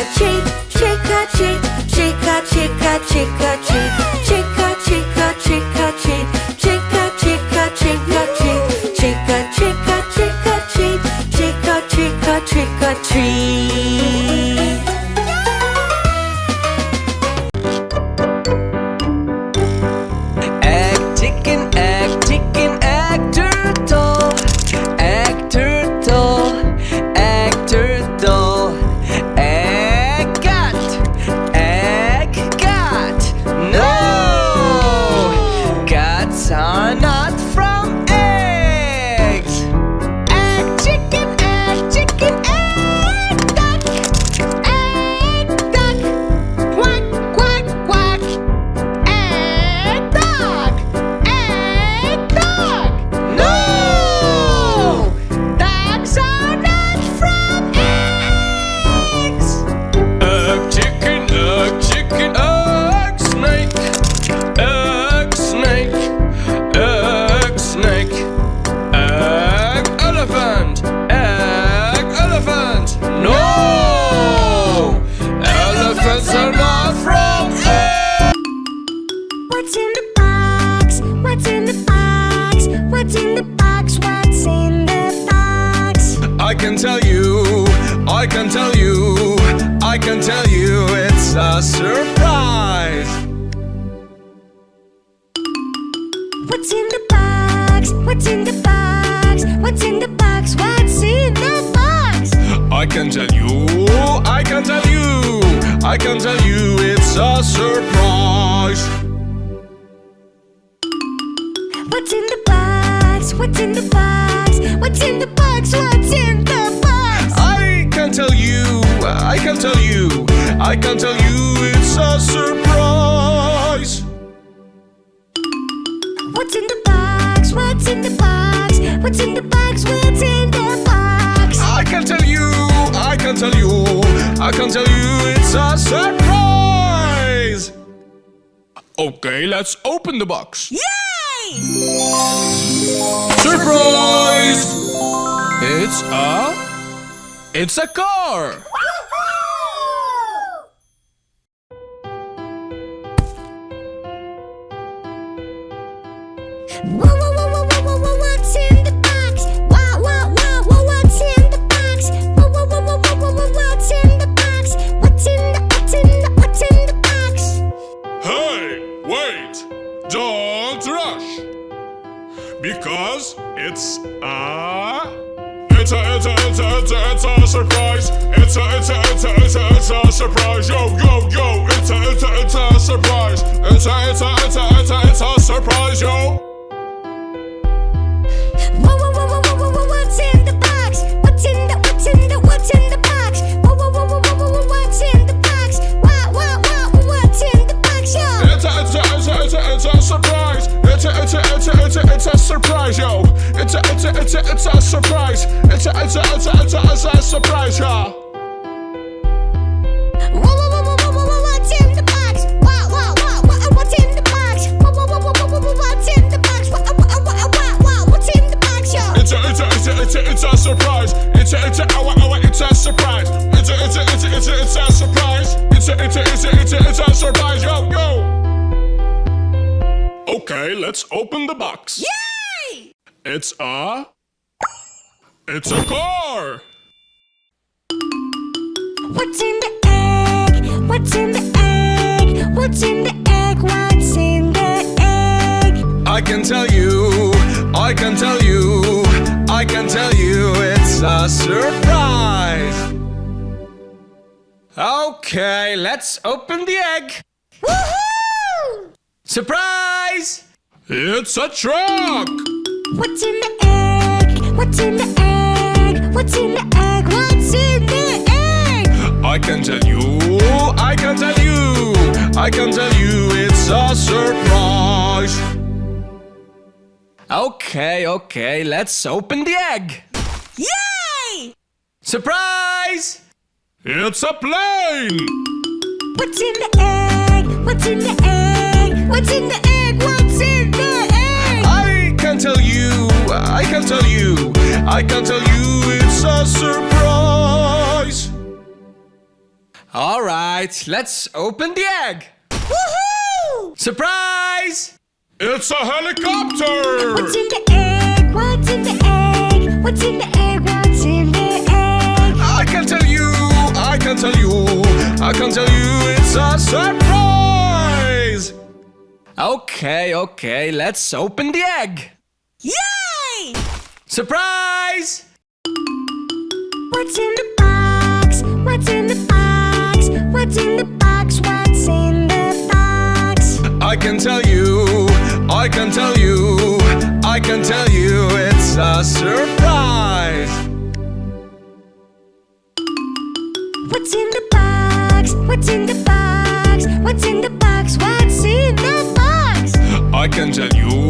or treat, trick or treat, trick or trick or trick or treat, trick or trick or trick or treat, trick or trick or trick or treat, trick or trick or trick or treat, trick or trick or trick or treat. Egg chicken, egg chicken, egg turtle. Egg turtle, egg turtle. Egg cat, egg cat. No! Cats are not from eggs. Egg chicken, egg chicken, egg duck. Egg duck. Quack, quack, quack. Egg dog! Egg dog! No! Dogs are not from eggs! Egg chicken, egg chicken, egg snake. Egg snake, egg snake. Egg elephant, egg elephant. No! Elephants are not from eggs! What's in the box? What's in the box? What's in the box? What's in the box? I can tell you, I can tell you, I can tell you it's a surprise. What's in the box? What's in the box? What's in the box? What's in the box? I can tell you, I can tell you, I can tell you it's a surprise. What's in the box? What's in the box? What's in the box? What's in the box? I can tell you, I can tell you, I can tell you it's a surprise. What's in the box? What's in the box? What's in the box? What's in the box? I can tell you, I can tell you, I can tell you it's a surprise. Okay, let's open the box. Yay! Surprise! It's a car. Whoa, whoa, whoa, whoa, whoa, whoa, whoa, what's in the box? Whoa, whoa, whoa, whoa, what's in the box? Whoa, whoa, whoa, whoa, whoa, whoa, whoa, what's in the box? What's in the box? Hey, wait! Don't rush! Because it's a surprise! It's a surprise! Yo, yo, yo! It's a surprise! It's a surprise, yo! Whoa, whoa, whoa, whoa, whoa, whoa, what's in the box? What's in the box? Whoa, whoa, whoa, whoa, whoa, whoa, what's in the box? Whoa, whoa, whoa, what's in the box, yo? It's a surprise! It's a surprise, yo! It's a surprise! It's a surprise, yo! Whoa, whoa, whoa, whoa, whoa, whoa, what's in the box? Whoa, whoa, whoa, what's in the box? Whoa, whoa, whoa, whoa, whoa, what's in the box? Whoa, what's in the box, yo? It's a surprise. It's a surprise. It's a surprise. It's a surprise. Yo, yo. Okay, let's open the box. Yay! It's a car. What's in the egg? What's in the egg? What's in the egg? What's in the egg? I can tell you, I can tell you, I can tell you it's a surprise. Okay, let's open the egg. Woohoo! Surprise! It's a truck. What's in the egg? What's in the egg? What's in the egg? What's in the egg? I can tell you, I can tell you, I can tell you it's a surprise. Okay, let's open the egg. Yay! Surprise! It's a plane. What's in the egg? What's in the egg? What's in the egg? What's in the egg? I can tell you, I can tell you, I can tell you it's a surprise. All right, let's open the egg. Woohoo! Surprise! It's a helicopter! What's in the egg? What's in the egg? What's in the egg? What's in the egg? I can tell you, I can tell you, I can tell you it's a surprise! Okay, let's open the egg. Yay! Surprise! What's in the box? What's in the box? What's in the box? What's in the box? I can tell you, I can tell you, I can tell you it's a surprise. What's in the box? What's in the box? What's in the box? What's in the box? I can tell you,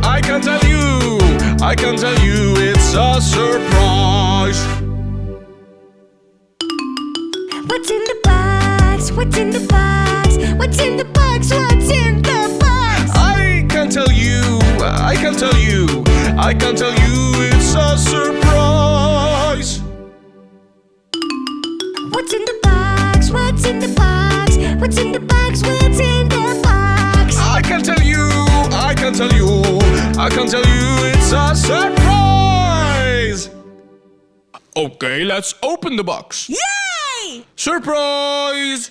I can tell you, I can tell you it's a surprise. What's in the box? What's in the box? What's in the box? What's in the box? I can tell you, I can tell you, I can tell you it's a surprise. What's in the box? What's in the box? What's in the box? What's in the box? I can tell you, I can tell you, I can tell you it's a surprise. Okay, let's open the box. Yay! Surprise!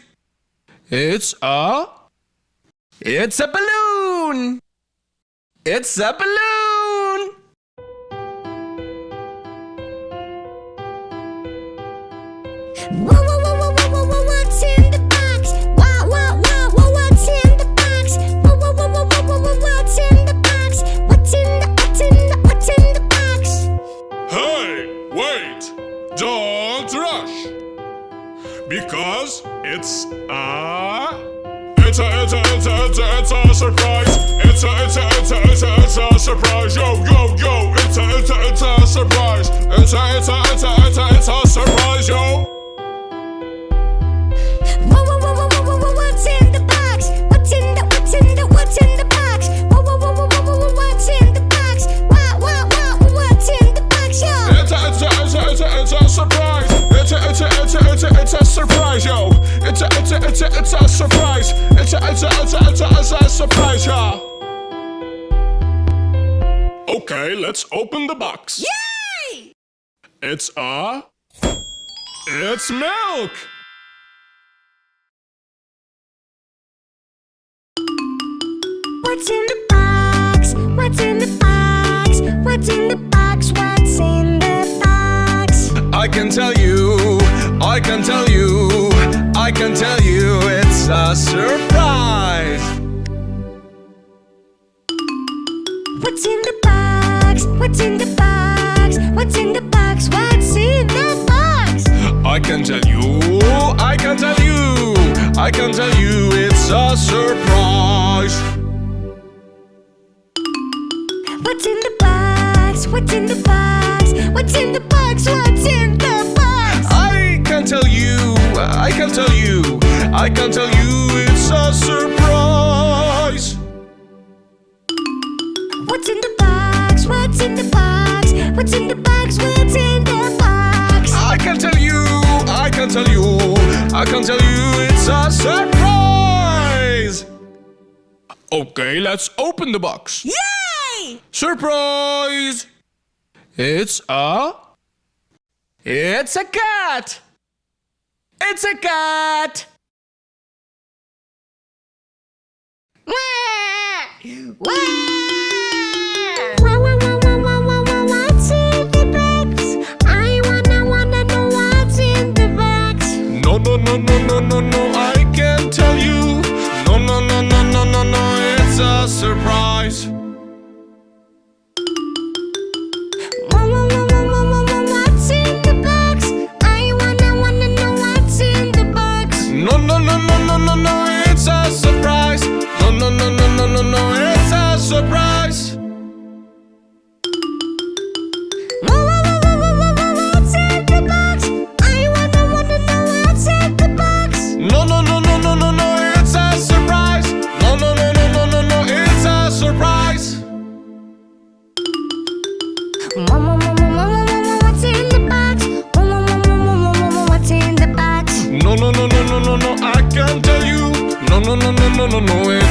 It's a balloon! It's a balloon! Whoa, whoa, whoa, whoa, whoa, whoa, whoa, what's in the box? Whoa, whoa, whoa, whoa, what's in the box? Whoa, whoa, whoa, whoa, whoa, whoa, whoa, what's in the box? What's in the box? Hey, wait! Don't rush! Because it's a surprise! It's a surprise! Yo, yo, yo! It's a surprise! It's a surprise, yo! Whoa, whoa, whoa, whoa, whoa, whoa, what's in the box? What's in the box? Whoa, whoa, whoa, whoa, whoa, whoa, what's in the box? Whoa, whoa, whoa, what's in the box, yo? It's a surprise! It's a surprise, yo! It's a surprise! It's a surprise, yo! Okay, let's open the box. Yay! It's milk! What's in the box? What's in the box? What's in the box? What's in the box? I can tell you, I can tell you, I can tell you it's a surprise. What's in the box? What's in the box? What's in the box? What's in the box? I can tell you, I can tell you, I can tell you it's a surprise. What's in the box? What's in the box? What's in the box? What's in the box? I can tell you, I can tell you, I can tell you it's a surprise. What's in the box? What's in the box? What's in the box? What's in the box? I can tell you, I can tell you, I can tell you it's a surprise. Okay, let's open the box. Yay! Surprise! It's a cat! It's a cat! What's in the box? I wanna know what's in the box. No, I can't tell you. No, it's a surprise. What's in the box? I wanna know what's in the box. No, it's a surprise. No, it's a surprise.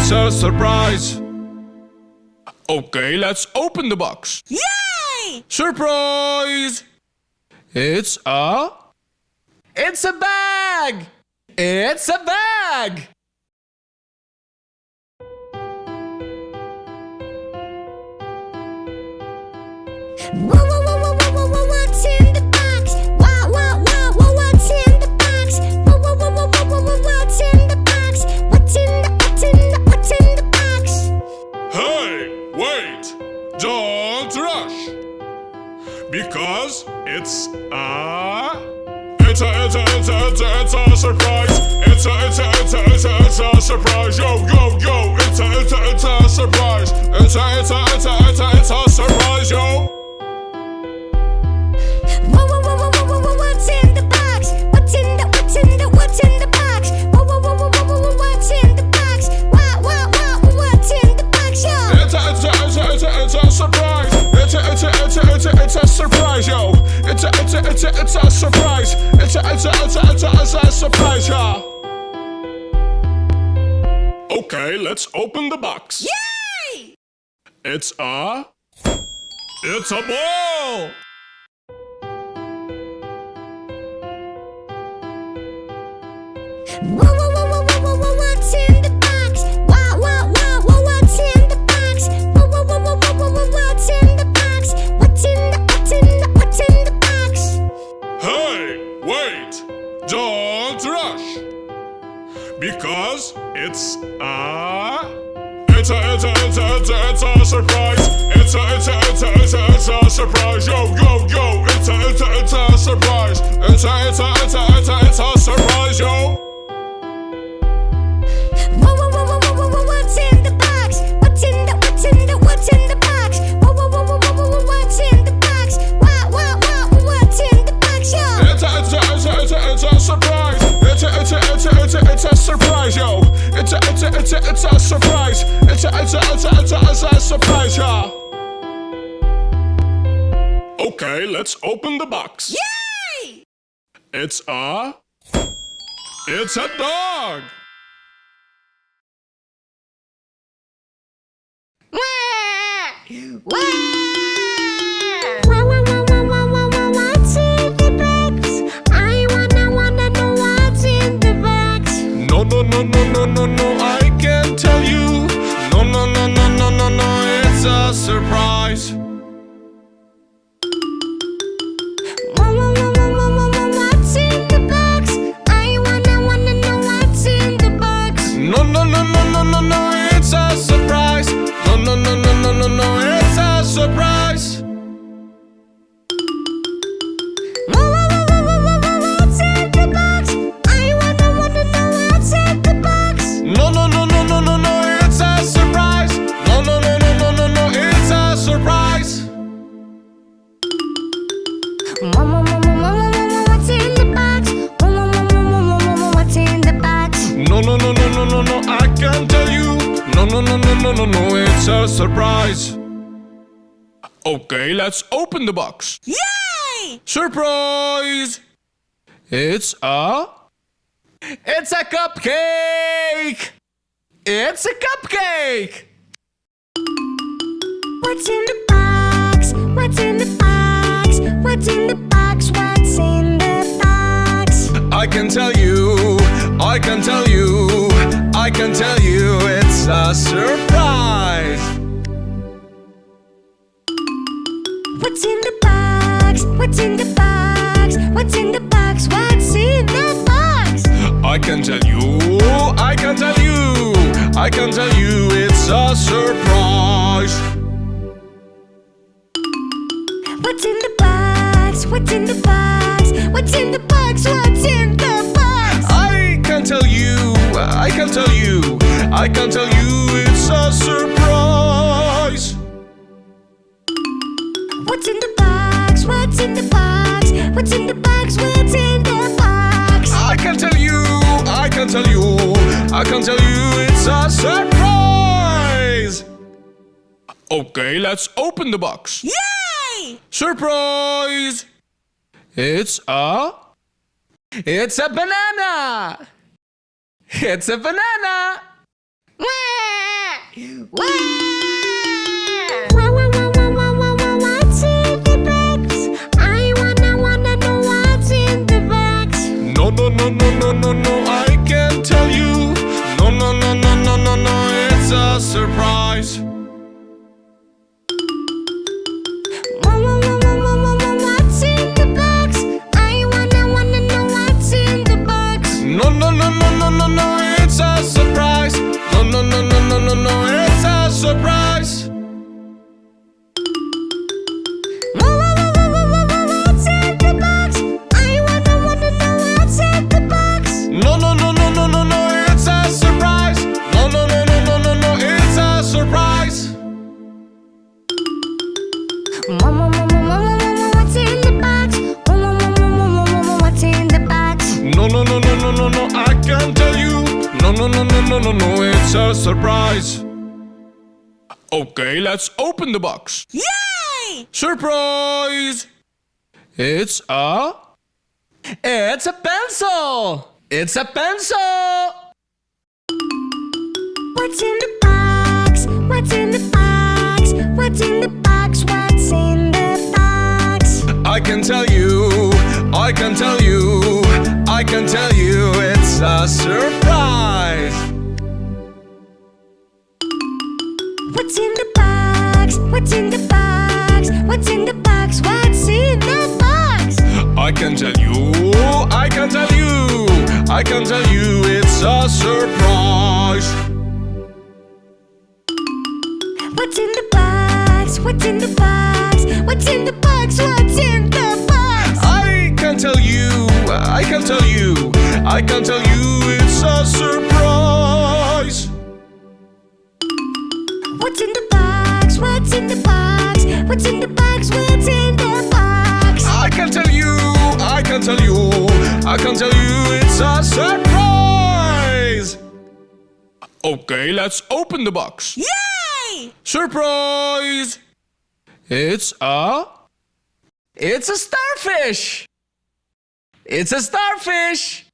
it's a surprise. Okay, let's open the box. Yay! Surprise! It's a bag! It's a bag! What's in the box? What's in the box? What's in the box? What's in the box? Hey, wait! Don't rush! Because it's a surprise! It's a surprise! Yo, yo, yo! It's a surprise! It's a surprise, yo! What's in the box? What's in the box? What's in the box? What's in the box? What's in the box, yo? It's a surprise! It's a surprise, yo! It's a surprise! It's a surprise, yo! Okay, let's open the box. Yay! It's a ball! What's in the box? What's in the box? What's in the box? What's in the box? Hey, wait! Don't rush! Because it's a surprise! It's a surprise! Yo, yo, yo! It's a surprise! It's a surprise, yo! What's in the box? What's in the box? What's in the box? What's in the box, yo? It's a surprise! It's a surprise, yo! It's a surprise! It's a surprise, yo! Okay, let's open the box. Yay! It's a dog! What's in the box? I wanna know what's in the box. No, I can't tell you. No, it's a surprise. What's in the box? I wanna know what's in the box. No, it's a surprise. No, it's a surprise. What's in the box? I wanna know what's in the box. No, it's a surprise. No, it's a surprise. What's in the box? What's in the box? No, I can't tell you. No, it's a surprise. Okay, let's open the box. Yay! Surprise! It's a cupcake! It's a cupcake! What's in the box? What's in the box? What's in the box? What's in the box? I can tell you, it's a surprise! What's in the box? What's in the box? What's in the box? What's in the box? I can tell you, it's a surprise! What's in the box? What's in the box? What's in the box? What's in the box? I can tell you, it's a surprise! What's in the box? What's in the box? What's in the box? What's in the box? I can tell you, it's a surprise! Okay, let's open the box. Yay! Surprise! It's a banana! It's a banana! Wah! What's in the box? I wanna know what's in the box. No, no, no, no, no, no, no, I can't tell you. No, no, no, no, no, no, no, it's a surprise. What's in the box? I wanna know what's in the box. No, no, no, no, no, no, no, it's a surprise. No, no, no, no, no, no, no, it's a surprise. What's in the box? I wanna know what's in the box. No, no, no, no, no, no, no, it's a surprise. No, no, no, no, no, no, no, it's a surprise. What's in the box? What's in the box? No, no, no, no, no, no, no, I can't tell you. No, no, no, no, no, no, no, it's a surprise. Okay, let's open the box. Yay! Surprise! It's a pencil! It's a pencil! What's in the box? What's in the box? What's in the box? What's in the box? I can tell you, I can tell you, I can tell you, it's a surprise! What's in the box? What's in the box? What's in the box? What's in the box? I can tell you, I can tell you, I can tell you, it's a surprise! What's in the box? What's in the box? What's in the box? What's in the box? I can tell you, I can tell you, I can tell you, it's a surprise! What's in the box? What's in the box? What's in the box? What's in the box? I can tell you, I can tell you, I can tell you, it's a surprise! Okay, let's open the box. Yay! Surprise! It's a starfish! It's a starfish!